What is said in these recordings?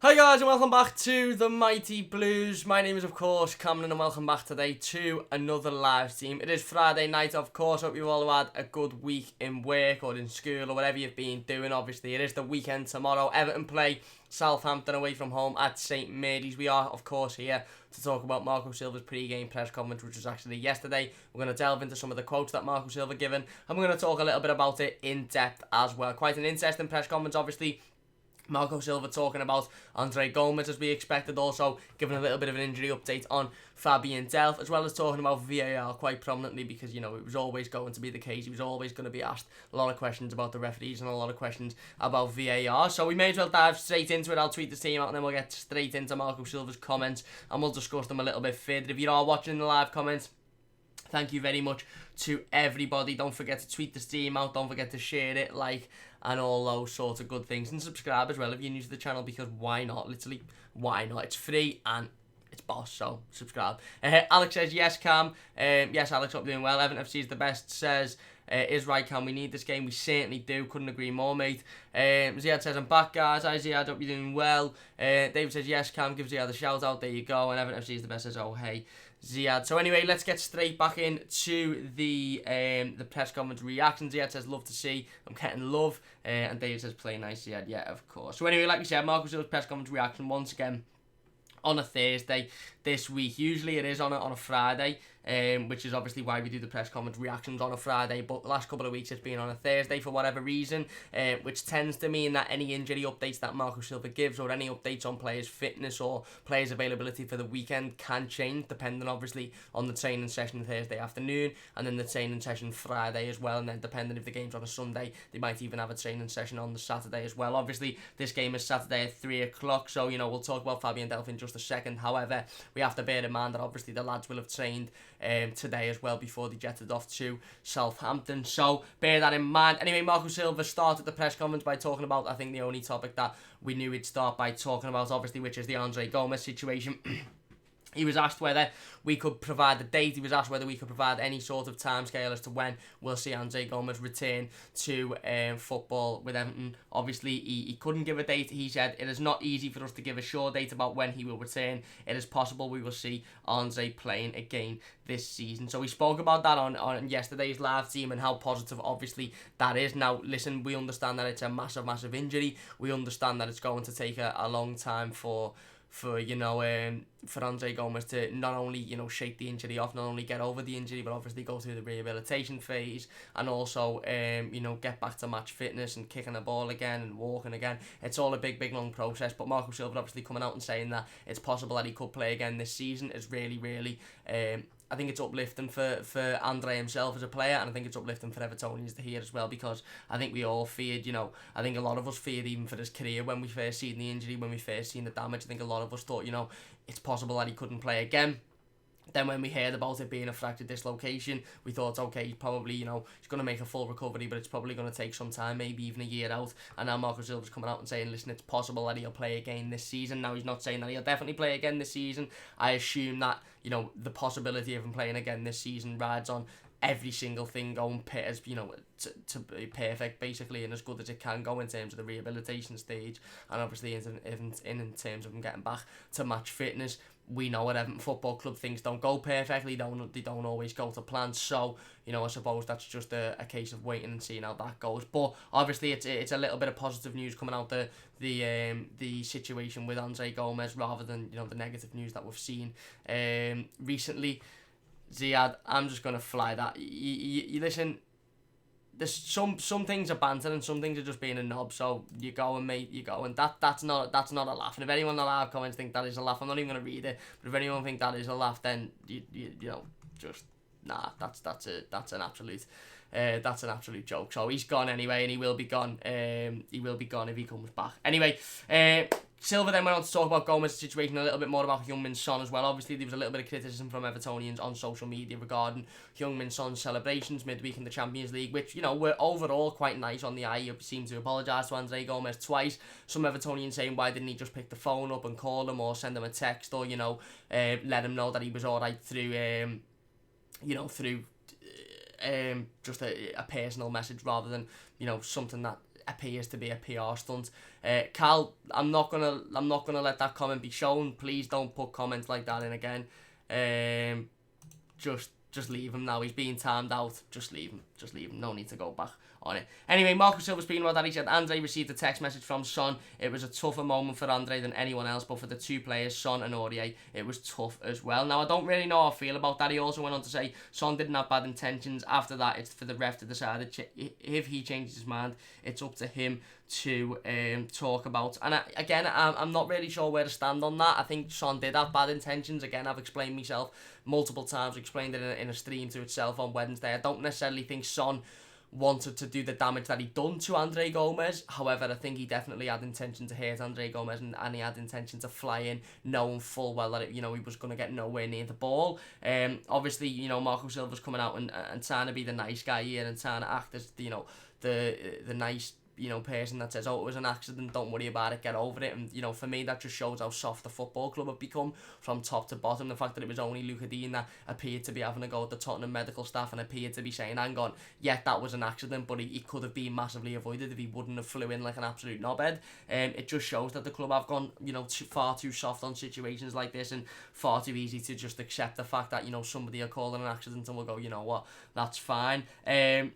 Hi guys and welcome back to the Mighty Blues. My name is of course Cameron and welcome back today to another live stream. It is Friday night, of course. Hope you've all had a good week in work or in school or whatever you've been doing. Obviously it is the weekend tomorrow. Everton play Southampton away from home at St Mary's. We are of course here to talk about Marco Silva's pre-game press conference, which was actually yesterday. We're going to delve into some of the quotes that Marco Silva given and we're going to talk a little bit about it in depth as well. Quite an interesting press conference, obviously. Marco Silva talking about Andre Gomes as we expected, also giving a little bit of an injury update on Fabian Delph, as well as talking about VAR quite prominently because, you know, it was always going to be the case. He was always going to be asked a lot of questions about the referees and a lot of questions about VAR. So we may as well dive straight into it. I'll tweet the team out and then we'll get straight into Marco Silva's comments and we'll discuss them a little bit further. If you are watching the live comments, thank you very much to everybody. Don't forget to tweet the stream out. Don't forget to share it, like, and all those sorts of good things. And subscribe as well if you're new to the channel, because why not? Literally, why not? It's free and it's boss, so subscribe. Alex says, yes, Cam. Yes, Alex, hope you're doing well. Everton FC is the best, says, is right, Cam. We need this game. We certainly do. Couldn't agree more, mate. Ziad says, I'm back, guys. Hi, Ziad. Hope you're doing well. David says, yes, Cam. Give Ziad a shout out. There you go. And Everton FC is the best, says, oh, hey, Ziad. So anyway, let's get straight back into the press conference reaction. Ziad says, love to see. I'm getting love. And David says, play nice, Ziad. Yeah, of course. So anyway, like we said, Marco Silva's press conference reaction once again on a Thursday this week. Usually it is on a Friday, which is obviously why we do the press conference reactions on a Friday, but the last couple of weeks it's been on a Thursday for whatever reason, which tends to mean that any injury updates that Marco Silva gives or any updates on players' fitness or players' availability for the weekend can change, depending obviously on the training session Thursday afternoon and then the training session Friday as well, and then depending if the game's on a Sunday, they might even have a training session on the Saturday as well. Obviously this game is Saturday at 3 o'clock, so you know we'll talk about Fabian Delph in just a second. However, we have to bear in mind that obviously the lads will have trained today as well before they jetted off to Southampton, so bear that in mind. Anyway, Marco Silva started the press conference by talking about, I think, the only topic that we knew he'd start by talking about, obviously, which is the Andre Gomes situation. He was asked whether we could provide the date. He was asked whether we could provide any sort of timescale as to when we'll see Andre Gomes return to football with Everton. Obviously, he couldn't give a date. He said, it is not easy for us to give a sure date about when he will return. It is possible we will see Andre playing again this season. So we spoke about that on yesterday's live stream and how positive, obviously, that is. Now, listen, we understand that it's a massive, massive injury. We understand that it's going to take a long time for Andre Gomes to not only, shake the injury off, not only get over the injury, but obviously go through the rehabilitation phase and also, get back to match fitness and kicking the ball again and walking again. It's all a big, big, long process, but Marco Silva obviously coming out and saying that it's possible that he could play again this season is really, really, I think it's uplifting for Andre himself as a player, and I think it's uplifting for Evertonians to hear as well, because I think we all feared, I think a lot of us feared even for his career when we first seen the injury, when we first seen the damage. I think a lot of us thought, it's possible that he couldn't play again. Then when we heard about it being a fractured dislocation, we thought, okay, he's probably, he's going to make a full recovery, but it's probably going to take some time, maybe even a year out. And now Marco Silva's coming out and saying, listen, it's possible that he'll play again this season. Now, he's not saying that he'll definitely play again this season. I assume that, the possibility of him playing again this season rides on every single thing going as to be perfect basically and as good as it can go in terms of the rehabilitation stage, and obviously in terms of him getting back to match fitness. We know at Everton Football Club things don't go perfectly, they don't always go to plan, so I suppose that's just a case of waiting and seeing how that goes. But obviously it's a little bit of positive news coming out the situation with Andre Gomes rather than the negative news that we've seen recently. Ziad, I'm just gonna fly that. You listen. There's some things are banter and some things are just being a knob. So you go and mate, you go, and that's not a laugh. And if anyone in the live comments think that is a laugh, I'm not even gonna read it. But if anyone think that is a laugh, then you just nah. That's an absolute joke. So he's gone anyway, and he will be gone. He will be gone if he comes back. Anyway, Silva then went on to talk about Gomes' situation, a little bit more about Heung-min Son as well. Obviously, there was a little bit of criticism from Evertonians on social media regarding Heung-min Son's celebrations midweek in the Champions League, which, were overall quite nice on the eye. He seemed to apologise to Andre Gomes twice. Some Evertonians saying, why didn't he just pick the phone up and call him or send him a text or, let him know that he was alright through, through just a personal message rather than, something that a appears to be a PR stunt. Cal, I'm not gonna let that comment be shown. Please don't put comments like that in again. Just leave him now. He's being timed out. Just leave him. Just leave him. No need to go back on it. Anyway, Marcus Silva speaking about that, he said Andre received a text message from Son. It was a tougher moment for Andre than anyone else, but for the two players, Son and Aurier, it was tough as well. Now, I don't really know how I feel about that. He also went on to say Son didn't have bad intentions. After that, it's for the ref to decide. If he changes his mind, it's up to him to talk about. And I'm not really sure where to stand on that. I think Son did have bad intentions. Again, I've explained myself multiple times, explained it in a stream to itself on Wednesday. I don't necessarily think Son wanted to do the damage that he'd done to Andre Gomez. However, I think he definitely had intention to hurt Andre Gomez, and he had intention to fly in, knowing full well that he was going to get nowhere near the ball. Obviously, Marco Silva's coming out and trying to be the nice guy here and trying to act as the nice person that says, oh, it was an accident, don't worry about it, get over it. And for me, that just shows how soft the football club have become from top to bottom. The fact that it was only Luca Dean that appeared to be having a go at the Tottenham medical staff and appeared to be saying, hang on, yeah, that was an accident, but he could have been massively avoided if he wouldn't have flew in like an absolute knobhead. It just shows that the club have gone far too soft on situations like this, and far too easy to just accept the fact that somebody will call it an accident and we'll go, you know what, that's fine.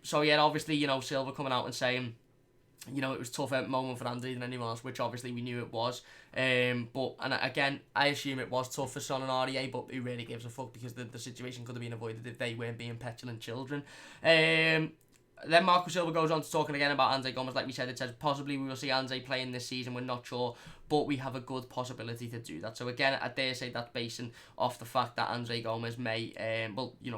So yeah, obviously Silva coming out and saying it was a tougher moment for Andre than anyone else, which obviously we knew it was. Again, I assume it was tough for Son and Aurier, but who really gives a fuck, because the situation could have been avoided if they weren't being petulant children. Then Marco Silva goes on to talking again about Andre Gomez. Like we said, it says possibly we will see Andre playing this season. We're not sure, but we have a good possibility to do that. So again, I dare say that's basing off the fact that Andre Gomez may,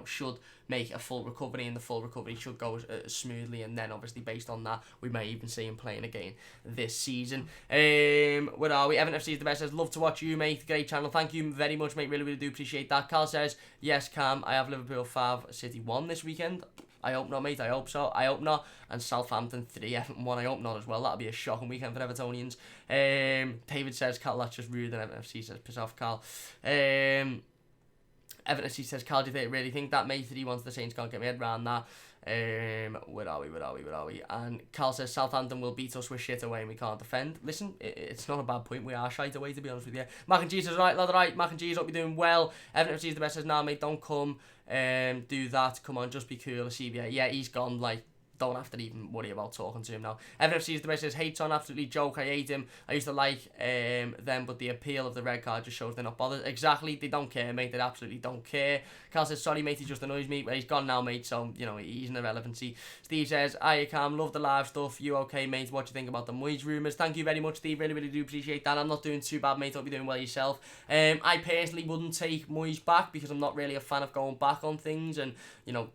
should make a full recovery, and the full recovery should go smoothly. And then obviously based on that, we may even see him playing again this season. Where are we? Evan FC is the best. Says, love to watch you, mate. Great channel. Thank you very much, mate. Really, really do appreciate that. Carl says, yes, Cam, I have Liverpool 5, City 1 this weekend. I hope not, mate. I hope so. I hope not. And Southampton 3, Everton 1. I hope not as well. That'll be a shocking weekend for Evertonians. David says, Carl, that's just rude. And Everton FC says, piss off, Carl. Everton FC says, Carl, do you really think that, mate? 3 wants the Saints, can't get my head around that. Where are we? And Carl says Southampton will beat us with shit away and we can't defend. Listen, it's not a bad point. We are shite away, to be honest with you. Mac and Cheese says, right, lad, right. Mac and Cheese, hope you're doing well. Evan FC is the best. Says, nah, mate, don't come. Do that. Come on, just be cool. CBA. Yeah, he's gone. Like, don't have to even worry about talking to him now. FFC is the best. Says, hates on, absolutely joke. I hate him. I used to like them, but the appeal of the red card just shows they're not bothered. Exactly, they don't care, mate. They absolutely don't care. Carl says, sorry, mate, he just annoys me. Well, he's gone now, mate, so, he's an irrelevancy. Steve says, hiya, Cam, love the live stuff. You okay, mate? What do you think about the Moyes rumours? Thank you very much, Steve. Really, really do appreciate that. I'm not doing too bad, mate. Hope you're doing well yourself. I personally wouldn't take Moyes back because I'm not really a fan of going back on things and,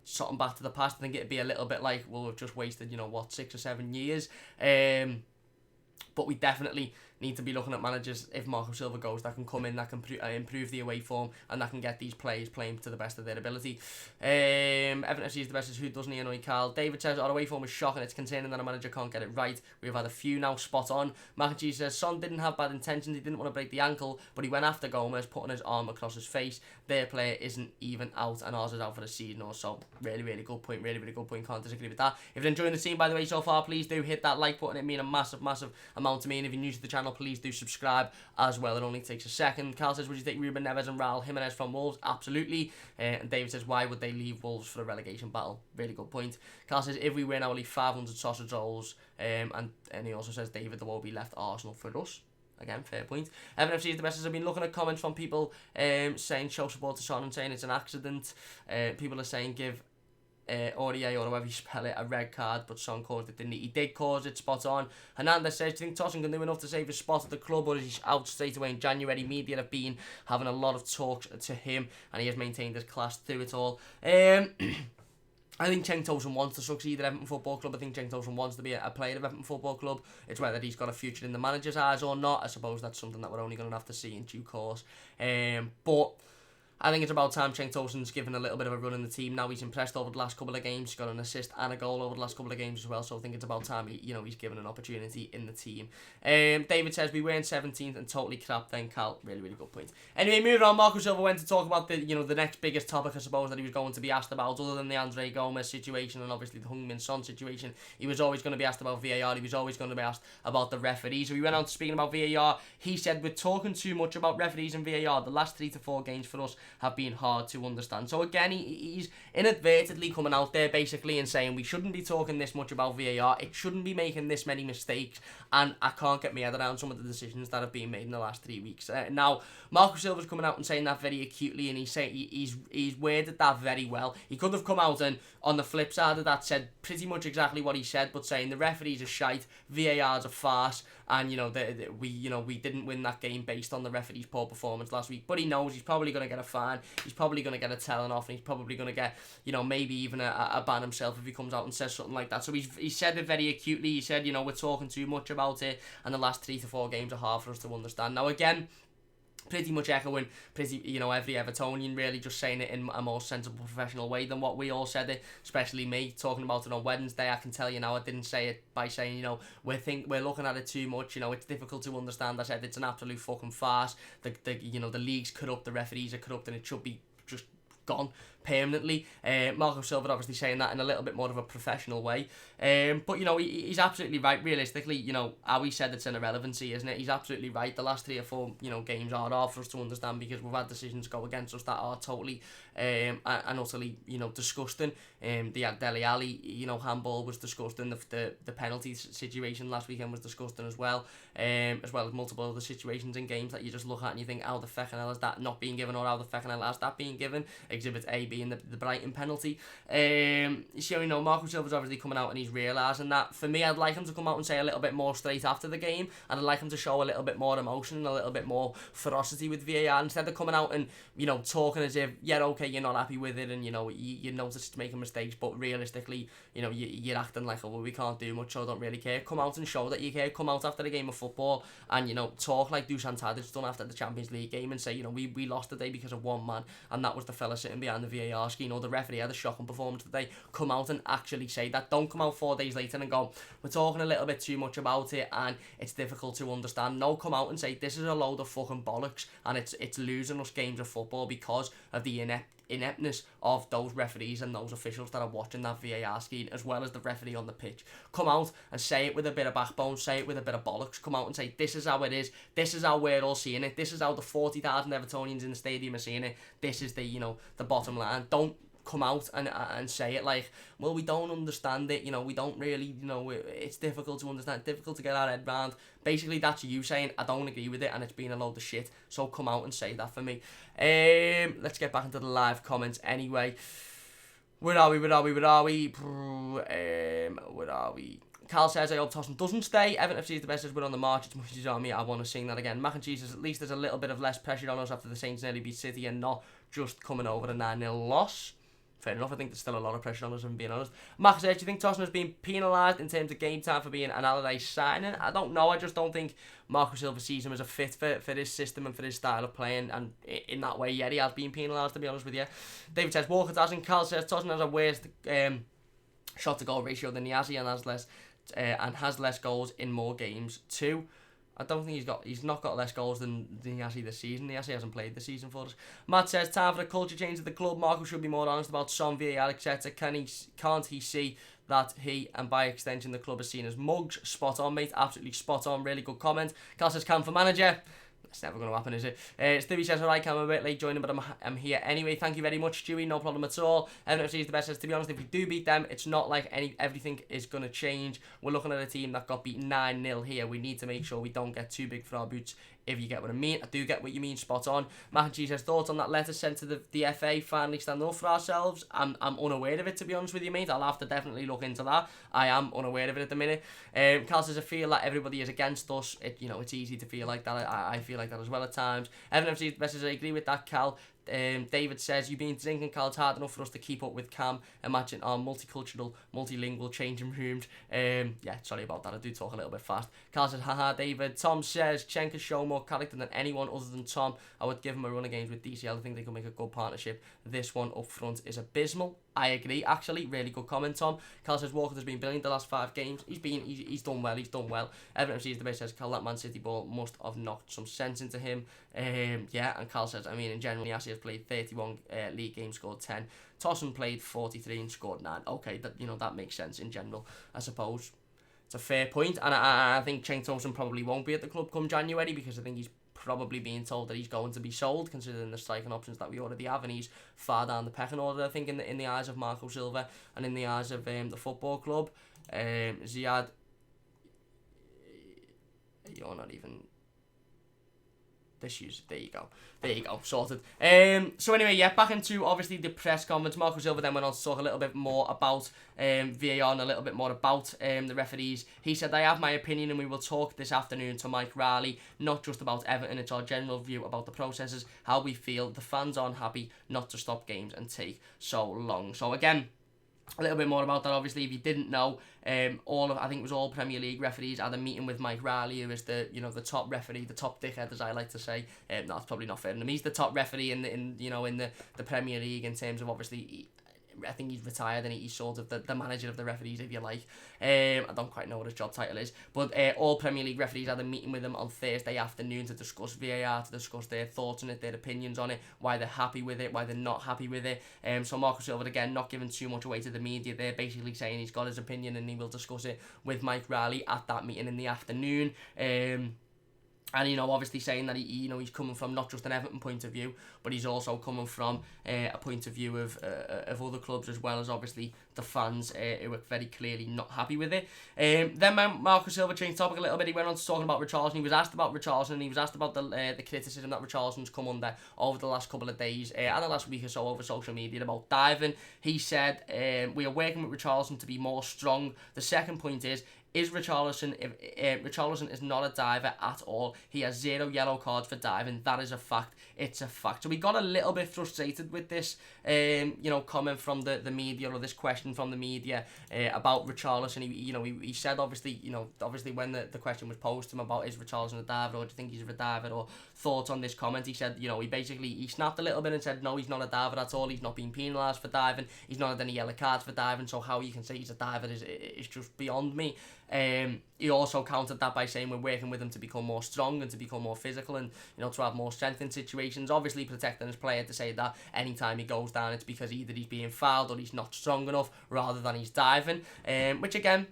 something back to the past. I think it'd be a little bit like, well, we've just wasted, 6 or 7 years. But we definitely need to be looking at managers, if Marco Silva goes, that can come in, that can improve the away form, and that can get these players playing to the best of their ability. Everton FC is the best. Is who doesn't he annoy Carl? David says, our away form is shocking. It's concerning that a manager can't get it right. We've had a few now, spot on. Mac and Cheese says, Son didn't have bad intentions. He didn't want to break the ankle, but he went after Gomez, putting his arm across his face. Their player isn't even out, and ours is out for the season or so. Really, really good point. Really, really good point. Can't disagree with that. If you're enjoying the scene, by the way, so far, please do hit that like button. It means a massive, massive amount to me. And if you're new to the channel, please do subscribe as well. It only takes a second. Carl says, would you take Ruben Neves and Raul Jimenez from Wolves? Absolutely. And David says, why would they leave Wolves for a relegation battle? Really good point. Carl says, if we win, I'll leave 500 sausage rolls. And he also says, David, there won't be left Arsenal for us. Again, fair point. Evan FC is the best. I've been looking at comments from people saying show support to Son and saying it's an accident. People are saying give Aurier, or however you spell it, a red card, but Son caused it, didn't he? He did cause it, spot on. Hernandez says, do you think Tosin can do enough to save his spot at the club, or is he out straight away in January? Media have been having a lot of talks to him, and he has maintained his class through it all. I think Cenk Tosun wants to succeed at Everton Football Club. I think Cenk Tosun wants to be a player of Everton Football Club. It's whether he's got a future in the manager's eyes or not. I suppose that's something that we're only going to have to see in due course. But I think it's about time Cenk Tosun's given a little bit of a run in the team. Now he's impressed over the last couple of games. He's got an assist and a goal over the last couple of games as well. So I think it's about time he's given an opportunity in the team. David says we weren't 17th and totally crap then, Cal. Really, really good point. Anyway, moving on. Marco Silva went to talk about the next biggest topic, I suppose, that he was going to be asked about, other than the Andre Gomez situation and obviously the Heung-min Son situation. He was always going to be asked about VAR. He was always going to be asked about the referees. So we went on to speaking about VAR. He said, we're talking too much about referees and VAR. The last 3 to 4 games for us have been hard to understand. So again, he's inadvertently coming out there basically and saying we shouldn't be talking this much about VAR. It shouldn't be making this many mistakes, and I can't get my head around some of the decisions that have been made in the last 3 weeks. Now, Marco Silva's coming out and saying that very acutely, and he's worded that very well. He could have come out and on the flip side of that said pretty much exactly what he said, but saying the referees are shite, VAR's a farce, and we didn't win that game based on the referee's poor performance last week. But he knows he's probably going to get a fine, he's probably going to get a telling off, and he's probably going to get maybe even a ban himself if he comes out and says something like that. So he said it very acutely. He said we're talking too much about it, and the last 3 to 4 games are hard for us to understand. Now again, pretty much echoing every Evertonian, really just saying it in a more sensible, professional way than what we all said it, especially me talking about it on Wednesday. I can tell you now I didn't say it by saying we're looking at it too much, it's difficult to understand. I said it's an absolute fucking farce. The league's corrupt, the referees are corrupt, and it should be just gone permanently. Marco Silva obviously saying that in a little bit more of a professional way, but he's absolutely right. Realistically, how he said it's an irrelevancy, isn't it? He's absolutely right. The last 3 or 4 games are hard for us to understand because we've had decisions go against us that are totally and utterly disgusting. The Dele Alli handball was disgusting. The penalty situation last weekend was disgusting as well as multiple other situations in games that you just look at and you think, how the fucking hell is that not being given, or how the fucking hell has that being given? Exhibit A being the Brighton penalty. So Marco Silva's obviously coming out and he's realising that. For me, I'd like him to come out and say a little bit more straight after the game, and I'd like him to show a little bit more emotion and a little bit more ferocity with VAR, instead of coming out and talking as if, yeah, okay, you're not happy with it, and you notice it's making mistakes, but realistically you're acting like, oh well, we can't do much, so I don't really care. Come out and show that you care. Come out after the game of football and talk like Dusan Tadic done after the Champions League game and say, we lost today because of one man, and that was the fella sitting behind the VAR screen, or the referee had a shocking performance today. Come out and actually say that. Don't come out 4 days later and go, we're talking a little bit too much about it and it's difficult to understand. No, come out and say this is a load of fucking bollocks and it's losing us games of football because of the ineptness of those referees and those officials that are watching that VAR screen, as well as the referee on the pitch. Come out and say it with a bit of backbone, say it with a bit of bollocks. Come out and say this is how it is, this is how we're all seeing it, this is how the 40,000 Evertonians in the stadium are seeing it, this is the the bottom line. Don't come out and say it like, well, we don't understand it, we don't really, it's difficult to understand, difficult to get our head round. Basically, that's you saying, I don't agree with it and it's been a load of shit, so come out and say that for me. Let's get back into the live comments anyway. Where are we? Carl says, I hope Tosun doesn't stay. Everton FC is the best as we're on the march. As much as on me, I want to sing that again. Mac and cheese says, at least there's a little bit of less pressure on us after the Saints nearly beat City and not just coming over a 9-0 loss. Fair enough, I think there's still a lot of pressure on us, if I'm being honest. Max says, do you think Tosun has been penalised in terms of game time for being an Allardyce signing? I don't know, I just don't think Marco Silva sees him as a fit for his system and for his style of playing, and in that way, yeah, he has been penalised, to be honest with you. David says, Walker doesn't. Carl says, Tosun has a worse shot to goal ratio than Niazi and has less goals in more games too. I don't think he's not got less goals than Dyche this season. Dyche hasn't played this season for us. Matt says, time for a culture change at the club. Marco should be more honest about Son, VAR, etc. Can't he see that he, and by extension the club, is seen as mugs? Spot on, mate. Absolutely spot on. Really good comment. Carl says, Cam for manager. It's never going to happen, is it? Stewie says, alright, Cam, I'm a bit late joining, but I'm here anyway. Thank you very much, Stewie. No problem at all. Everton FC is the best. Says, to be honest, if we do beat them, it's not like everything is going to change. We're looking at a team that got beaten 9-0 here. We need to make sure we don't get too big for our boots, if you get what I mean. I do get what you mean, spot on. Mac and Cheese has thoughts on that letter sent to the FA finally standing up for ourselves. I'm unaware of it, to be honest with you, mate. I'll have to definitely look into that. I am unaware of it at the minute. Carl says, I feel like everybody is against us. It's easy to feel like that. I feel like that as well at times. Everton FC message, I agree with that, Cal. David says, you've been drinking Carl's hard enough for us to keep up with Cam. Imagine our multicultural, multilingual changing rooms. Yeah, sorry about that. I do talk a little bit fast. Carl says, haha, David. Tom says, Chen can show more character than anyone other than Tom. I would give him a run of games with DCL. I think they could make a good partnership. This one up front is abysmal. I agree, actually. Really good comment, Tom. Carl says, Walker has been brilliant the last 5 games. He's done well. He's done well. Everton FC is the best. Says, Carl, that Man City ball must have knocked some sense into him. Yeah, and Carl says, I mean, in general, Niasse has played 31 league games, scored 10. Tosun played 43 and scored 9. Okay, that makes sense in general, I suppose. It's a fair point, and I think Chen Tosun probably won't be at the club come January, because I think he's probably being told that he's going to be sold, considering the striking options that we already have, and he's far down the pecking order, I think, in the eyes of Marco Silva and in the eyes of the football club. Ziad, you're not even... There you go, sorted. So anyway, yeah, back into obviously the press conference. Marco Silva then went on to talk a little bit more about VAR and a little bit more about the referees. He said, I have my opinion and we will talk this afternoon to Mike Riley, not just about Everton, it's our general view about the processes, how we feel, the fans aren't happy not to stop games and take so long. So again, a little bit more about that. Obviously, if you didn't know, I think it was all Premier League referees had a meeting with Mike Riley, who is the top referee, the top dickhead, as I like to say. No, that's probably not fair. He's the top referee in the Premier League in terms of, obviously, I think he's retired and he's sort of the manager of the referees, if you like. I don't quite know what his job title is, but all Premier League referees had a meeting with him on Thursday afternoon to discuss VAR, to discuss their thoughts on it, their opinions on it, why they're happy with it, why they're not happy with it. So Marco Silva, again, not giving too much away to the media. They're basically saying he's got his opinion and he will discuss it with Mike Riley at that meeting in the afternoon. And, obviously saying that he's coming from not just an Everton point of view, but he's also coming from a point of view of other clubs, as well as obviously the fans who are very clearly not happy with it. Then Marco Silva changed topic a little bit. He went on to talking about Richarlison. He was asked about Richarlison, and he was asked about the criticism that Richarlison's come under over the last couple of days and the last week or so over social media about diving. He said, we are working with Richarlison to be more strong. The second point is Richarlison, Richarlison is not a diver at all. He has 0 yellow cards for diving. That is a fact. It's a fact. So we got a little bit frustrated with this, comment from the media, or this question from the media about Richarlison. He said, obviously when the question was posed to him about, is Richarlison a diver, or do you think he's a diver, or thoughts on this comment, he said, he snapped a little bit and said, no, he's not a diver at all. He's not being penalised for diving. He's not had any yellow cards for diving. So how you can say he's a diver is just beyond me. He also countered that by saying we're working with him to become more strong and to become more physical and to have more strength in situations, obviously protecting his player, to say that anytime he goes down it's because either he's being fouled or he's not strong enough rather than he's diving, which again,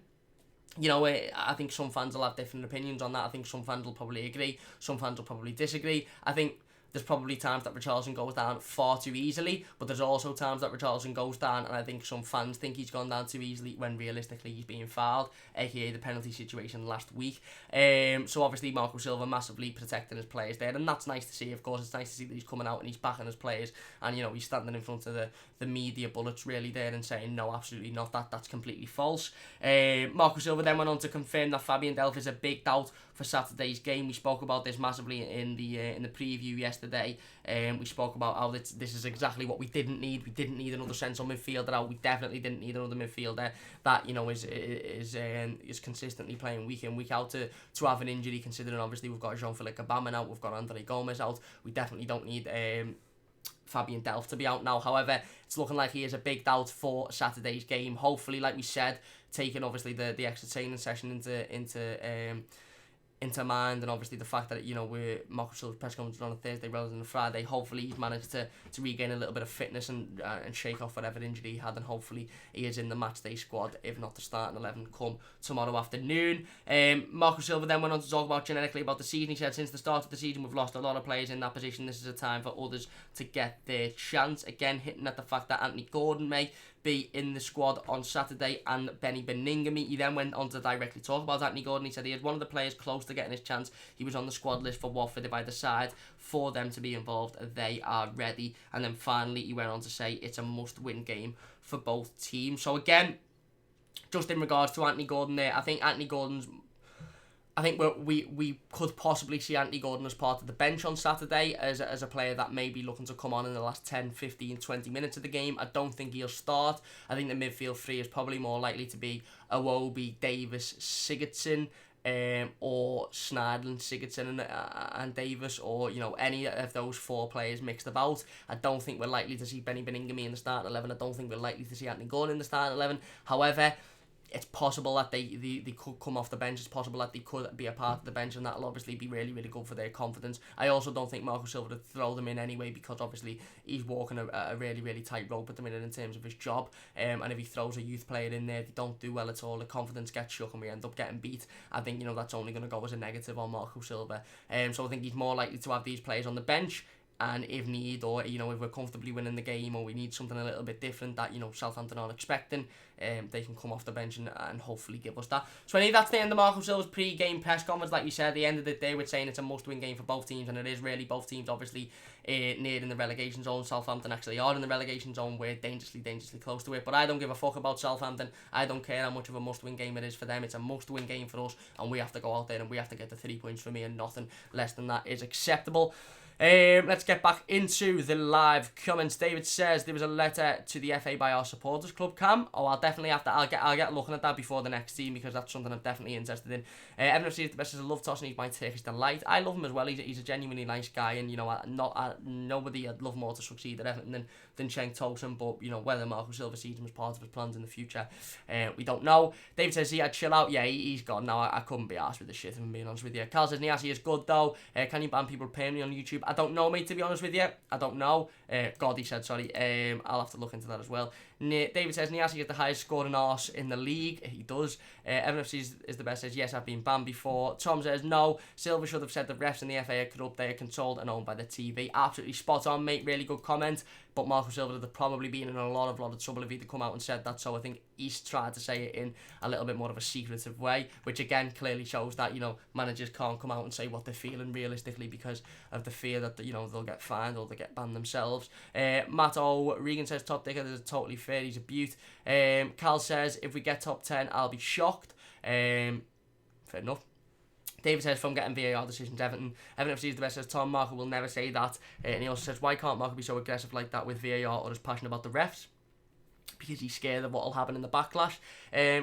I think some fans will have different opinions on that. I think some fans will probably agree, some fans will probably disagree. I think there's probably times that Richarlison goes down far too easily, but there's also times that Richarlison goes down, and I think some fans think he's gone down too easily when realistically he's being fouled, aka the penalty situation last week. So obviously Marco Silva massively protecting his players there, and that's nice to see. Of course, it's nice to see that he's coming out and he's backing his players, and he's standing in front of the media bullets really there and saying no, absolutely not, that's completely false. Marco Silva then went on to confirm that Fabian Delph is a big doubt for Saturday's game. We spoke about this massively in the preview yesterday. We spoke about how this is exactly what we didn't need. We didn't need another central midfielder out. We definitely didn't need another midfielder that is consistently playing week in, week out to have an injury, considering obviously we've got Jean-Philippe Gbamin out, we've got Andre Gomez out. We definitely don't need Fabian Delph to be out now. However, it's looking like he is a big doubt for Saturday's game. Hopefully, like we said, taking obviously the extra training session into mind, and obviously the fact that we're Marco Silva's press conference on a Thursday rather than a Friday. Hopefully he's managed to regain a little bit of fitness and shake off whatever injury he had, and hopefully he is in the matchday squad, if not the starting 11, come tomorrow afternoon. Marco Silva then went on to talk about generically about the season. He said, since the start of the season we've lost a lot of players in that position. This is a time for others to get their chance. Again, hitting at the fact that Anthony Gordon may be in the squad on Saturday, and Benny Beningame. He then went on to directly talk about Anthony Gordon. He said he is one of the players close to getting his chance. He was on the squad list for Watford. If I decide for them to be involved, they are ready. And then finally he went on to say it's a must-win game for both teams. So again, just in regards to Anthony Gordon there, I think I think we could possibly see Anthony Gordon as part of the bench on Saturday as a player that may be looking to come on in the last 10, 15, 20 minutes of the game. I don't think he'll start. I think the midfield three is probably more likely to be Iwobi, Davis, Sigurdsson, or Schneidlin, Sigurdsson and Davis, or any of those four players mixed about. I don't think we're likely to see Benny Beningame in the starting 11. I don't think we're likely to see Anthony Gordon in the starting 11. However, it's possible that they could come off the bench. It's possible that they could be a part of the bench, and that'll obviously be really, really good for their confidence. I also don't think Marco Silva would throw them in anyway, because obviously he's walking a really, really tight rope at the minute in terms of his job. And if he throws a youth player in there, they don't do well at all. The confidence gets shook and we end up getting beat. I think that's only going to go as a negative on Marco Silva. So I think he's more likely to have these players on the bench. And if need, or if we're comfortably winning the game, or we need something a little bit different that Southampton aren't expecting, they can come off the bench and hopefully give us that. So I think that's the end of Marco Silva's pre-game press conference. Like you said, at the end of the day, we're saying it's a must-win game for both teams, and it is really. Both teams obviously near in the relegation zone. Southampton actually are in the relegation zone. We're dangerously close to it. But I don't give a fuck about Southampton. I don't care how much of a must-win game it is for them. It's a must-win game for us, and we have to go out there and we have to get the 3 points for me, and nothing less than that is acceptable. Let's get back into the live comments. David says there was a letter to the FA by our supporters club, Cam. Oh, I'll definitely have to. I'll get looking at that before the next team, because that's something I'm definitely interested in. Everton FC is the best. I love Tosin. He's my Turkish delight. I love him as well. He's a genuinely nice guy, and nobody I'd love more to succeed at Everton than Cenk Tosin. But whether Marco Silva sees him as part of his plans in the future, we don't know. David says he had chill out. Yeah, he's gone now. I couldn't be arsed with this shit, if I'm being honest with you. Carl says Niasse is good though. Can you ban people permanently on YouTube? I don't know, mate, to be honest with you. I don't know. God, he said, sorry. I'll have to look into that as well. David says Niasse is the highest scoring arse in the league. He does. Everton FC is the best. Says yes, I've been banned before. Tom says no. Silva should have said the refs and the FA are corrupt. They are controlled and owned by the TV. Absolutely spot on, mate. Really good comment. But Marco Silva would have probably been in a lot of trouble if he'd come out and said that. So I think he's tried to say it in a little bit more of a secretive way, which again clearly shows that managers can't come out and say what they're feeling realistically because of the fear that they'll get fined or they get banned themselves. Matt O'Regan says top dicker is totally fair. He's a beaut. Cal says if we get top 10, I'll be shocked. Fair enough. David says from getting VAR decisions, Everton FC is the best. Says Tom, Marco will never say that. And he also says, why can't Marco be so aggressive like that with VAR or as passionate about the refs? Because he's scared of what will happen in the backlash.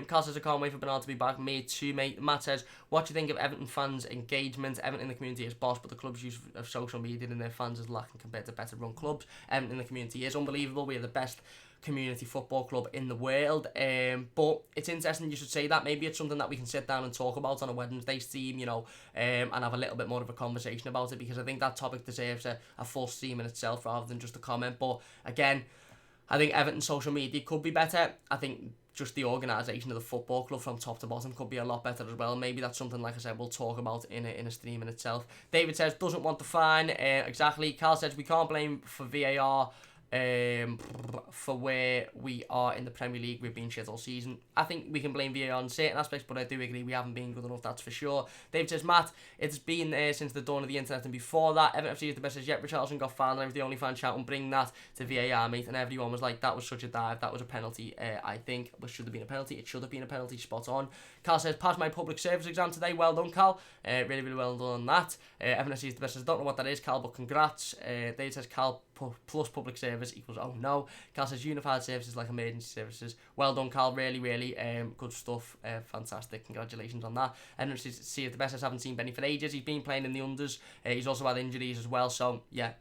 Carl says, I can't wait for Bernard to be back. Me too, mate. Matt says, what do you think of Everton fans' engagement? Everton in the community is boss, but the club's use of social media and their fans is lacking compared to better run clubs. Everton in the community is unbelievable. We are the best community football club in the world, but it's interesting you should say that. Maybe it's something that we can sit down and talk about on a Wednesday stream, and have a little bit more of a conversation about it, because I think that topic deserves a full stream in itself rather than just a comment. But again, I think Everton social media could be better. I think just the organisation of the football club from top to bottom could be a lot better as well. Maybe that's something, like I said, we'll talk about in a stream in itself. David says doesn't want the fine. Exactly. Carl says we can't blame for VAR for where we are in the Premier League. We've been shit all season. I think we can blame VAR on certain aspects, but I do agree we haven't been good enough, that's for sure. David says, Matt, it's been since the dawn of the internet and before that. Everton FC is the best as yet. Richarlison got fouled and I was the only fan shouting, bring that to VAR, mate, and everyone was like, that was such a dive, that was a penalty. I think it should have been a penalty. It should have been a penalty, spot on. Carl says, passed my public service exam today. Well done, Carl. Really, really well done on that. Everton FC is the best. I don't know what that is, Carl, but congrats. David says, Carl plus public service equals oh no. Carl says unified services like emergency services. Well done, Carl. Really, really good stuff. Fantastic. Congratulations on that. And see if the best. I haven't seen Benny for ages. He's been playing in the unders. He's also had injuries as well. So yeah,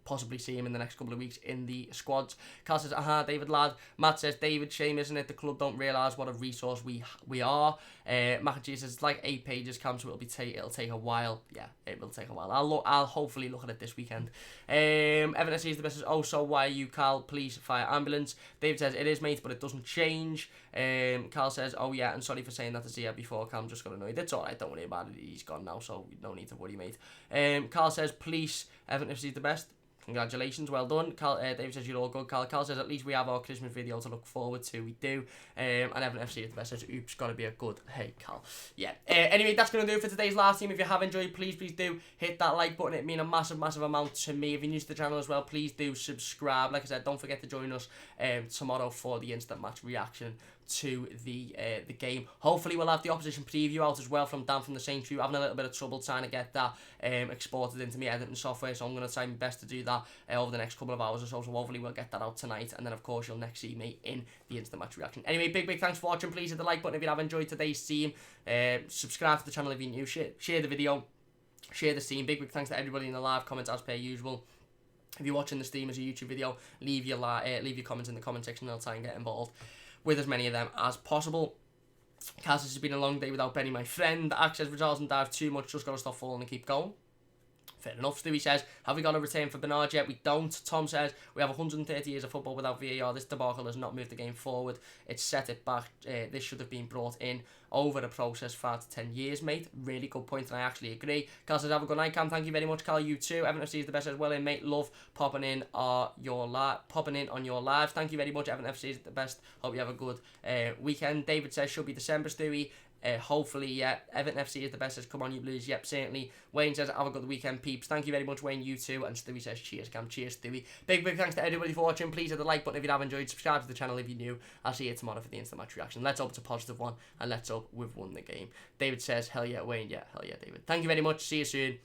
possibly see him in the next couple of weeks in the squads. Carl says, David lad. Matt says, David, shame isn't it? The club don't realise what a resource we are. Macachi says, it's like 8 pages, Cam, so it'll take a while. Yeah, it will take a while. I'll hopefully look at it this weekend. Everton sees the best. Oh, so why are you, Carl? Police, fire, ambulance. David says, it is, mate, but it doesn't change. Carl says, oh yeah, and sorry for saying that to Zia before. Cam just got annoyed. It's alright, don't worry about it. He's gone now, so no need to worry, mate. Carl says, police, Everton sees the best. Congratulations, well done. David says you're all good. Carl says at least we have our Christmas video to look forward to. We do. And Everton FC is the best. Says oops, gotta be a good. Hey, Carl. Yeah. Anyway, that's gonna do it for today's live stream. If you have enjoyed, please do hit that like button. It means a massive amount to me. If you're new to the channel as well, please do subscribe. Like I said, don't forget to join us tomorrow for the instant match reaction to the game. Hopefully we'll have the opposition preview out as well from Dan from the Saints View. Having a little bit of trouble trying to get that exported into my editing software, so I'm going to try my best to do that over the next couple of hours or so. So hopefully we'll get that out tonight, and then of course you'll next see me in the instant match reaction. Anyway, big thanks for watching. Please hit the like button if you have enjoyed today's stream. Subscribe to the channel if you're new. Share the video. Share the stream. Big thanks to everybody in the live comments as per usual. If you're watching the stream as a YouTube video, leave your comments in the comment section, and I'll try and get involved with as many of them as possible. Kaz, this has been a long day without Benny, my friend. Access results and dive too much, just got to stop falling and keep going. Fair enough. Stewie says, have we got a return for Bernard yet? We don't. Tom says, we have 130 years of football without VAR. This debacle has not moved the game forward. It's set it back. This should have been brought in over a process 5 to 10 years, mate. Really good point, and I actually agree. Cal says, have a good night, Cam. Thank you very much, Cal. You too. Everton FC is the best as well, mate. Love popping in on your lives. Thank you very much. Everton FC is the best. Hope you have a good weekend. David says, should be December, Stewie. Hopefully, yeah. Everton FC is the best. Says, come on, you Blues. Yep, certainly. Wayne says, have a good weekend, peeps. Thank you very much, Wayne. You too. And Stewie says, cheers, Cam. Cheers, Stewie. Big thanks to everybody for watching. Please hit the like button if you have enjoyed. Subscribe to the channel if you're new. I'll see you tomorrow for the instant match reaction. Let's hope it's a positive one, and let's hope we've won the game. David says, hell yeah, Wayne. Yeah, hell yeah, David. Thank you very much. See you soon.